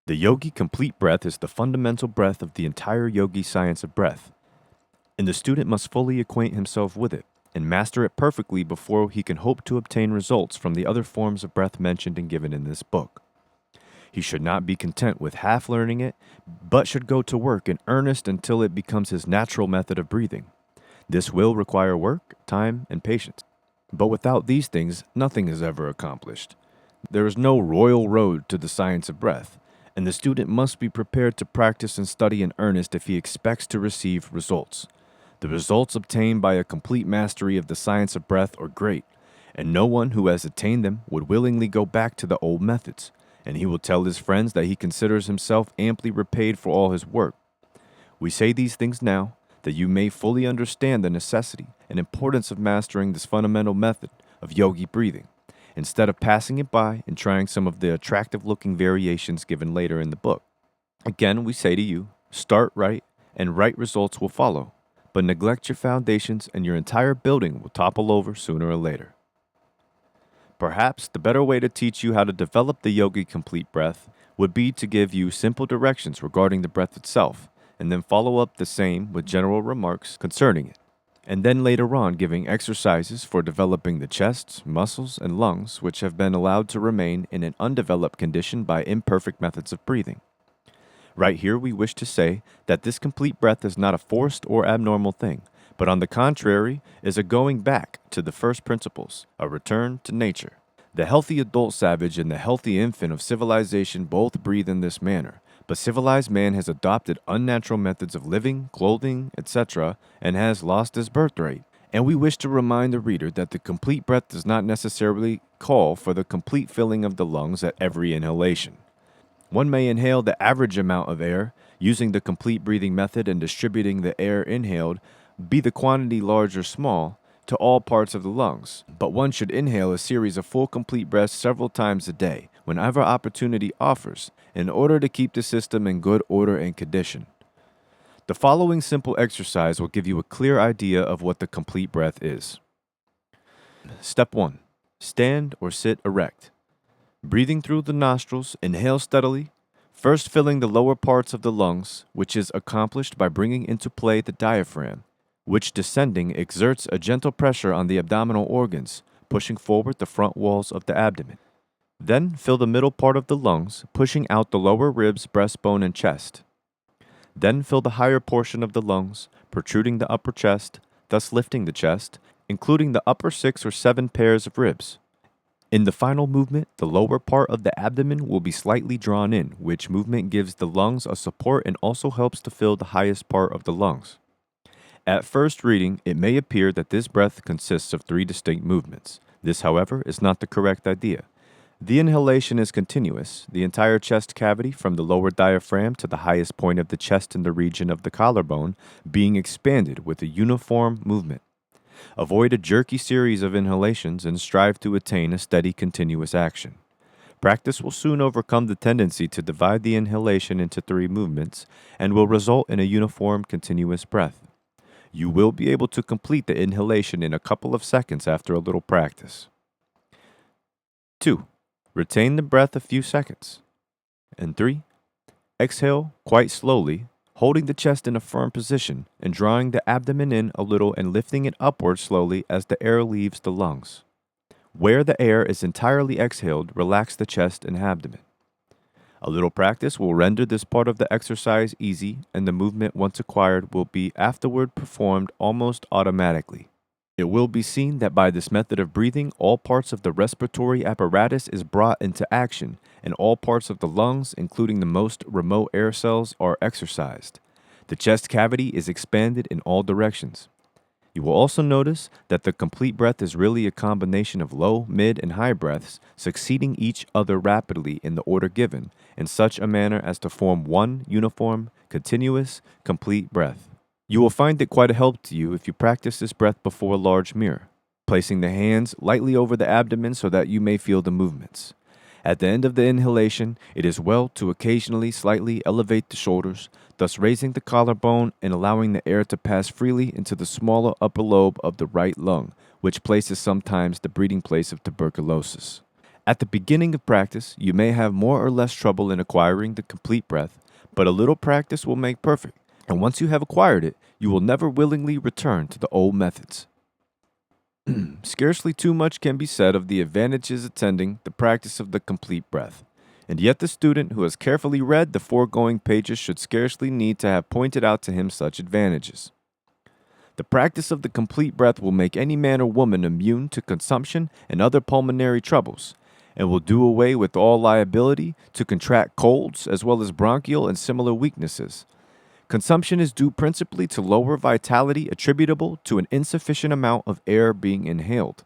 The Yogi complete breath is the fundamental breath of the entire yogi science of breath, and the student must fully acquaint himself with it and master it perfectly before he can hope to obtain results from the other forms of breath mentioned and given in this book. He should not be content with half learning it, but should go to work in earnest until it becomes his natural method of breathing. This will require work, time, and patience. But without these things, nothing is ever accomplished. There is no royal road to the science of breath, and the student must be prepared to practice and study in earnest if he expects to receive results. The results obtained by a complete mastery of the science of breath are great, and no one who has attained them would willingly go back to the old methods, and he will tell his friends that he considers himself amply repaid for all his work. We say these things now that you may fully understand the necessity and importance of mastering this fundamental method of yogi breathing, instead of passing it by and trying some of the attractive looking variations given later in the book. Again, we say to you, start right and right results will follow, but neglect your foundations and your entire building will topple over sooner or later. Perhaps the better way to teach you how to develop the yogi complete breath would be to give you simple directions regarding the breath itself, and then follow up the same with general remarks concerning it, and then later on giving exercises for developing the chest, muscles, and lungs which have been allowed to remain in an undeveloped condition by imperfect methods of breathing. Right here, we wish to say that this complete breath is not a forced or abnormal thing, but on the contrary, is a going back to the first principles, a return to nature. The healthy adult savage and the healthy infant of civilization both breathe in this manner, but civilized man has adopted unnatural methods of living, clothing, etc., and has lost his birthright. And we wish to remind the reader that the complete breath does not necessarily call for the complete filling of the lungs at every inhalation. One may inhale the average amount of air, using the complete breathing method and distributing the air inhaled, be the quantity large or small, to all parts of the lungs. But one should inhale a series of full complete breaths several times a day, whenever opportunity offers, in order to keep the system in good order and condition. The following simple exercise will give you a clear idea of what the complete breath is. Step 1. Stand or sit erect. Breathing through the nostrils, inhale steadily, first filling the lower parts of the lungs, which is accomplished by bringing into play the diaphragm, which descending exerts a gentle pressure on the abdominal organs, pushing forward the front walls of the abdomen. Then fill the middle part of the lungs, pushing out the lower ribs, breastbone, and chest. Then fill the higher portion of the lungs, protruding the upper chest, thus lifting the chest, including the upper 6 or 7 pairs of ribs. In the final movement, the lower part of the abdomen will be slightly drawn in, which movement gives the lungs a support and also helps to fill the highest part of the lungs. At first reading, it may appear that this breath consists of 3 distinct movements. This, however, is not the correct idea. The inhalation is continuous, the entire chest cavity from the lower diaphragm to the highest point of the chest in the region of the collarbone being expanded with a uniform movement. Avoid a jerky series of inhalations and strive to attain a steady, continuous action. Practice will soon overcome the tendency to divide the inhalation into 3 movements and will result in a uniform, continuous breath. You will be able to complete the inhalation in a couple of seconds after a little practice. 2. Retain the breath a few seconds. And 3. Exhale quite slowly, holding the chest in a firm position and drawing the abdomen in a little and lifting it upward slowly as the air leaves the lungs. Where the air is entirely exhaled, relax the chest and abdomen. A little practice will render this part of the exercise easy, and the movement once acquired will be afterward performed almost automatically. It will be seen that by this method of breathing, all parts of the respiratory apparatus is brought into action, and all parts of the lungs, including the most remote air cells, are exercised. The chest cavity is expanded in all directions. You will also notice that the complete breath is really a combination of low, mid, and high breaths, succeeding each other rapidly in the order given, in such a manner as to form one uniform, continuous, complete breath. You will find it quite a help to you if you practice this breath before a large mirror, placing the hands lightly over the abdomen so that you may feel the movements. At the end of the inhalation, it is well to occasionally slightly elevate the shoulders, thus raising the collarbone and allowing the air to pass freely into the smaller upper lobe of the right lung, which place is sometimes the breeding place of tuberculosis. At the beginning of practice, you may have more or less trouble in acquiring the complete breath, but a little practice will make perfect. And once you have acquired it, you will never willingly return to the old methods. Scarcely too much can be said of the advantages attending the practice of the complete breath. And yet the student who has carefully read the foregoing pages should scarcely need to have pointed out to him such advantages. The practice of the complete breath will make any man or woman immune to consumption and other pulmonary troubles, and will do away with all liability to contract colds as well as bronchial and similar weaknesses. Consumption is due principally to lower vitality attributable to an insufficient amount of air being inhaled.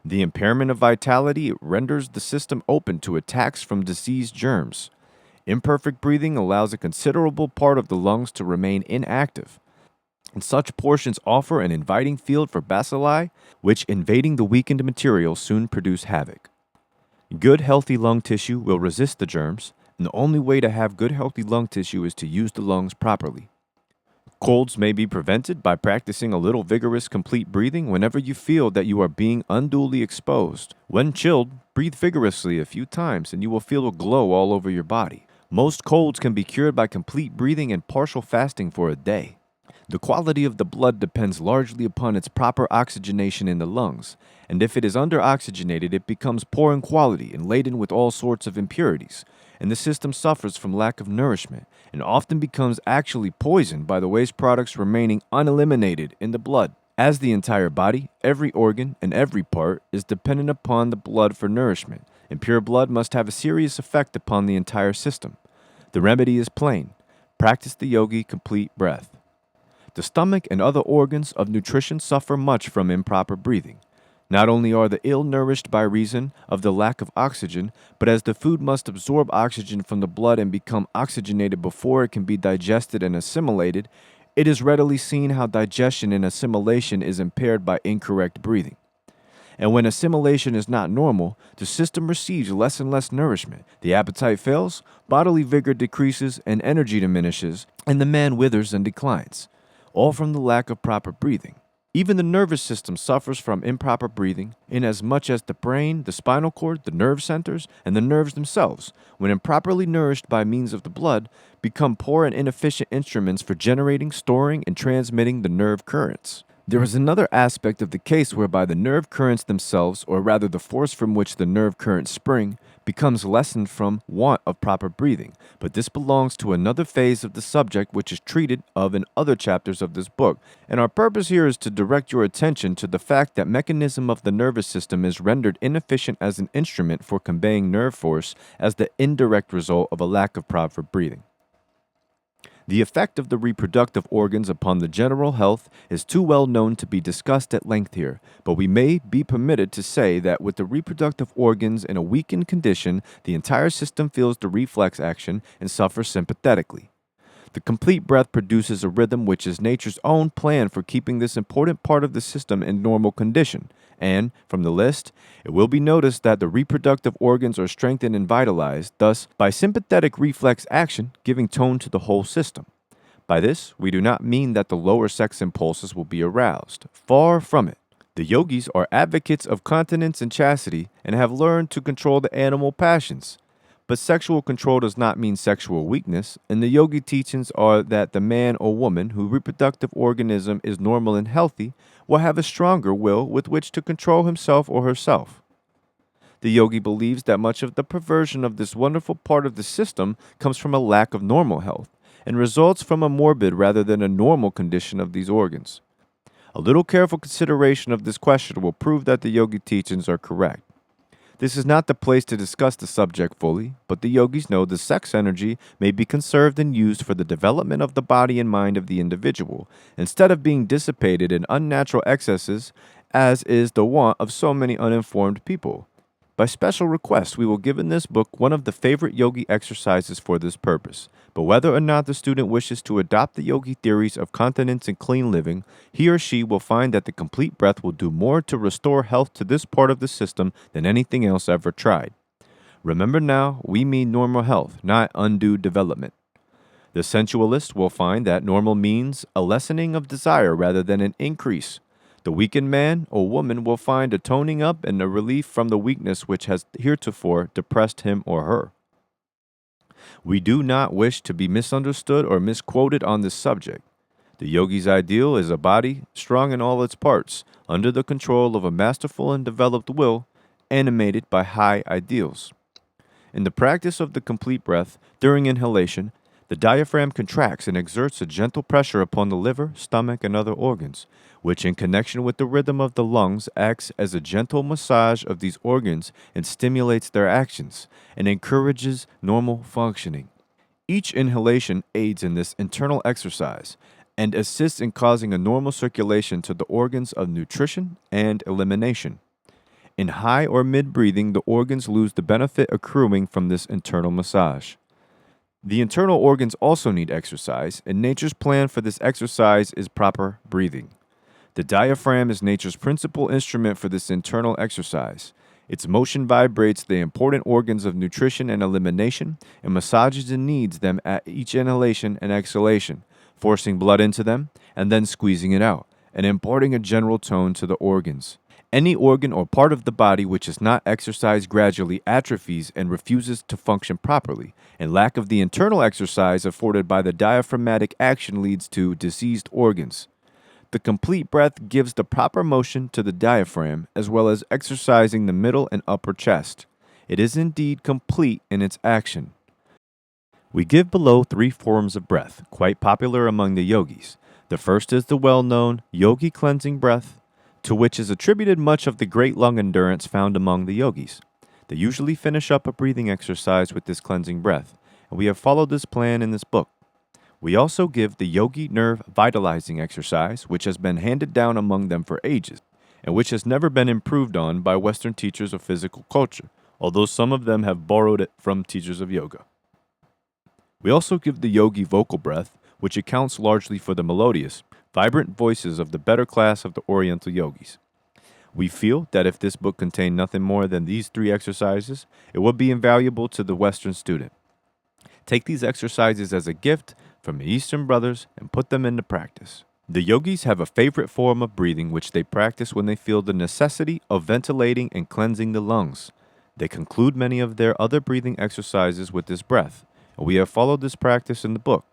The impairment of vitality renders the system open to attacks from disease germs. Imperfect breathing allows a considerable part of the lungs to remain inactive, and such portions offer an inviting field for bacilli, which, invading the weakened material, soon produce havoc. Good, healthy lung tissue will resist the germs, and the only way to have good, healthy lung tissue is to use the lungs properly. Colds may be prevented by practicing a little vigorous, complete breathing whenever you feel that you are being unduly exposed. When chilled, breathe vigorously a few times and you will feel a glow all over your body. Most colds can be cured by complete breathing and partial fasting for a day. The quality of the blood depends largely upon its proper oxygenation in the lungs, and if it is underoxygenated, it becomes poor in quality and laden with all sorts of impurities, and the system suffers from lack of nourishment and often becomes actually poisoned by the waste products remaining uneliminated in the blood. As the entire body, every organ, and every part is dependent upon the blood for nourishment, and pure blood must have a serious effect upon the entire system. The remedy is plain. Practice the yogi complete breath. The stomach and other organs of nutrition suffer much from improper breathing. Not only are they ill-nourished by reason of the lack of oxygen, but as the food must absorb oxygen from the blood and become oxygenated before it can be digested and assimilated, it is readily seen how digestion and assimilation is impaired by incorrect breathing. And when assimilation is not normal, the system receives less and less nourishment. The appetite fails, bodily vigor decreases, and energy diminishes, and the man withers and declines, all from the lack of proper breathing. Even the nervous system suffers from improper breathing, inasmuch as the brain, the spinal cord, the nerve centers, and the nerves themselves, when improperly nourished by means of the blood, become poor and inefficient instruments for generating, storing, and transmitting the nerve currents. There is another aspect of the case whereby the nerve currents themselves, or rather the force from which the nerve currents spring, becomes lessened from want of proper breathing, but this belongs to another phase of the subject which is treated of in other chapters of this book, and our purpose here is to direct your attention to the fact that mechanism of the nervous system is rendered inefficient as an instrument for conveying nerve force as the indirect result of a lack of proper breathing. The effect of the reproductive organs upon the general health is too well known to be discussed at length here, but we may be permitted to say that with the reproductive organs in a weakened condition, the entire system feels the reflex action and suffers sympathetically. The complete breath produces a rhythm which is nature's own plan for keeping this important part of the system in normal condition, and, from the list, it will be noticed that the reproductive organs are strengthened and vitalized, thus, by sympathetic reflex action, giving tone to the whole system. By this, we do not mean that the lower sex impulses will be aroused. Far from it. The yogis are advocates of continence and chastity and have learned to control the animal passions. But sexual control does not mean sexual weakness, and the yogi teachings are that the man or woman whose reproductive organism is normal and healthy will have a stronger will with which to control himself or herself. The yogi believes that much of the perversion of this wonderful part of the system comes from a lack of normal health, and results from a morbid rather than a normal condition of these organs. A little careful consideration of this question will prove that the yogi teachings are correct. This is not the place to discuss the subject fully, but the yogis know the sex energy may be conserved and used for the development of the body and mind of the individual, instead of being dissipated in unnatural excesses, as is the wont of so many uninformed people. By special request, we will give in this book one of the favorite yogi exercises for this purpose. But whether or not the student wishes to adopt the yogi theories of continence and clean living, he or she will find that the complete breath will do more to restore health to this part of the system than anything else ever tried. Remember now, we mean normal health, not undue development. The sensualist will find that normal means a lessening of desire rather than an increase. The weakened man or woman will find a toning up and a relief from the weakness which has heretofore depressed him or her. We do not wish to be misunderstood or misquoted on this subject. The yogi's ideal is a body strong in all its parts, under the control of a masterful and developed will, animated by high ideals. In the practice of the complete breath, during inhalation, the diaphragm contracts and exerts a gentle pressure upon the liver, stomach, and other organs, which, in connection with the rhythm of the lungs, acts as a gentle massage of these organs and stimulates their actions and encourages normal functioning. Each inhalation aids in this internal exercise and assists in causing a normal circulation to the organs of nutrition and elimination. In high or mid breathing, the organs lose the benefit accruing from this internal massage. The internal organs also need exercise, and nature's plan for this exercise is proper breathing. The diaphragm is nature's principal instrument for this internal exercise. Its motion vibrates the important organs of nutrition and elimination and massages and kneads them at each inhalation and exhalation, forcing blood into them and then squeezing it out, and imparting a general tone to the organs. Any organ or part of the body which is not exercised gradually atrophies and refuses to function properly, and lack of the internal exercise afforded by the diaphragmatic action leads to diseased organs. The complete breath gives the proper motion to the diaphragm as well as exercising the middle and upper chest. It is indeed complete in its action. We give below 3 forms of breath, quite popular among the yogis. The first is the well-known yogi cleansing breath, to which is attributed much of the great lung endurance found among the yogis. They usually finish up a breathing exercise with this cleansing breath, and we have followed this plan in this book. We also give the yogi nerve vitalizing exercise, which has been handed down among them for ages, and which has never been improved on by Western teachers of physical culture, although some of them have borrowed it from teachers of yoga. We also give the yogi vocal breath, which accounts largely for the melodious, vibrant voices of the better class of the Oriental yogis. We feel that if this book contained nothing more than these 3 exercises, it would be invaluable to the Western student. Take these exercises as a gift from the Eastern brothers and put them into practice. The yogis have a favorite form of breathing which they practice when they feel the necessity of ventilating and cleansing the lungs. They conclude many of their other breathing exercises with this breath, and we have followed this practice in the book.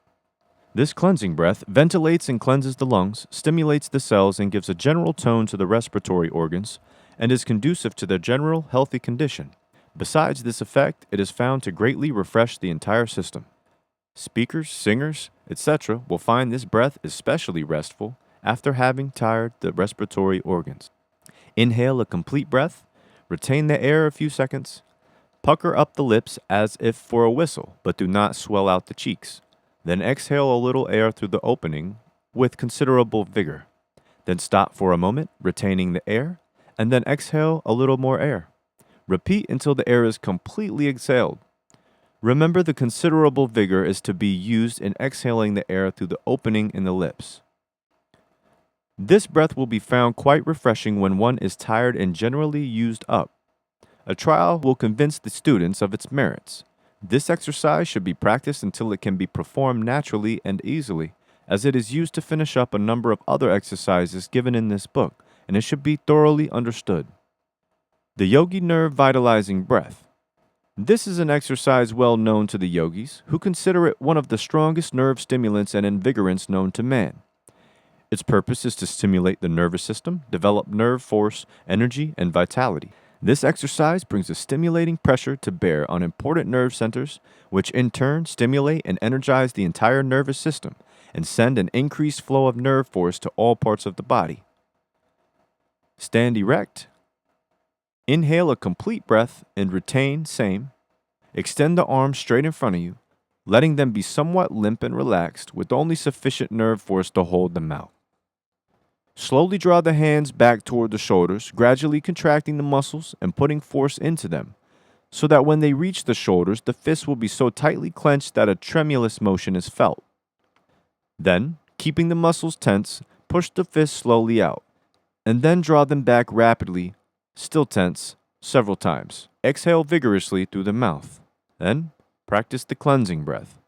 This cleansing breath ventilates and cleanses the lungs, stimulates the cells, and gives a general tone to the respiratory organs, and is conducive to their general healthy condition. Besides this effect, it is found to greatly refresh the entire system. Speakers, singers, etc. will find this breath especially restful after having tired the respiratory organs. Inhale a complete breath, retain the air a few seconds, pucker up the lips as if for a whistle, but do not swell out the cheeks. Then exhale a little air through the opening with considerable vigor. Then stop for a moment, retaining the air, and then exhale a little more air. Repeat until the air is completely exhaled. Remember, the considerable vigor is to be used in exhaling the air through the opening in the lips. This breath will be found quite refreshing when one is tired and generally used up. A trial will convince the students of its merits. This exercise should be practiced until it can be performed naturally and easily, as it is used to finish up a number of other exercises given in this book, and it should be thoroughly understood. The yogi nerve vitalizing breath. This is an exercise well known to the yogis, who consider it one of the strongest nerve stimulants and invigorants known to man. Its purpose is to stimulate the nervous system, develop nerve force, energy, and vitality. This exercise brings a stimulating pressure to bear on important nerve centers, which in turn stimulate and energize the entire nervous system and send an increased flow of nerve force to all parts of the body. Stand erect. Inhale a complete breath and retain same. Extend the arms straight in front of you, letting them be somewhat limp and relaxed with only sufficient nerve force to hold them out. Slowly draw the hands back toward the shoulders, gradually contracting the muscles and putting force into them, so that when they reach the shoulders, the fists will be so tightly clenched that a tremulous motion is felt. Then, keeping the muscles tense, push the fists slowly out, and then draw them back rapidly, still tense, several times. Exhale vigorously through the mouth. Then, practice the cleansing breath.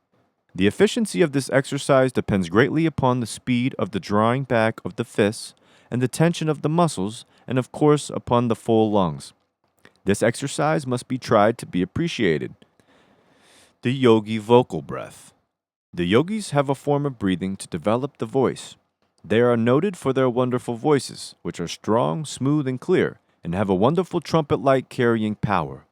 The efficiency of this exercise depends greatly upon the speed of the drawing back of the fists and the tension of the muscles, and of course upon the full lungs. This exercise must be tried to be appreciated. The yogi vocal breath. The yogis have a form of breathing to develop the voice. They are noted for their wonderful voices, which are strong, smooth, and clear, and have a wonderful trumpet-like carrying power.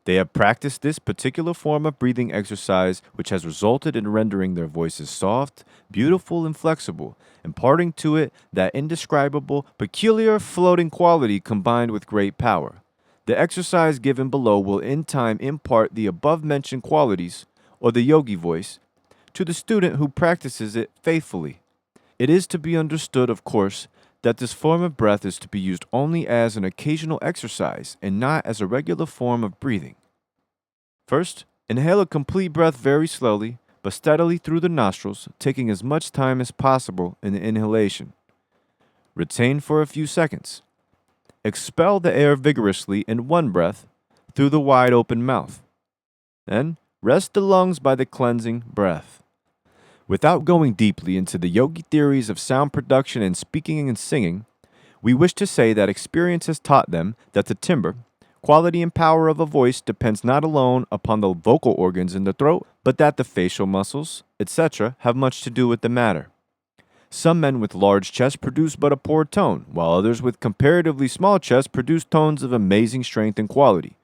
They have practiced this particular form of breathing exercise, which has resulted in rendering their voices soft, beautiful, and flexible, imparting to it that indescribable, peculiar floating quality combined with great power. The exercise given below will in time impart the above-mentioned qualities, or the yogi voice, to the student who practices it faithfully. It is to be understood, of course, that this form of breath is to be used only as an occasional exercise and not as a regular form of breathing. First, inhale a complete breath very slowly, but steadily through the nostrils, taking as much time as possible in the inhalation. Retain for a few seconds. Expel the air vigorously in one breath through the wide open mouth. Then, rest the lungs by the cleansing breath. Without going deeply into the yogi theories of sound production and speaking and singing, we wish to say that experience has taught them that the timbre, quality and power of a voice depends not alone upon the vocal organs in the throat, but that the facial muscles, etc., have much to do with the matter. Some men with large chests produce but a poor tone, while others with comparatively small chests produce tones of amazing strength and quality.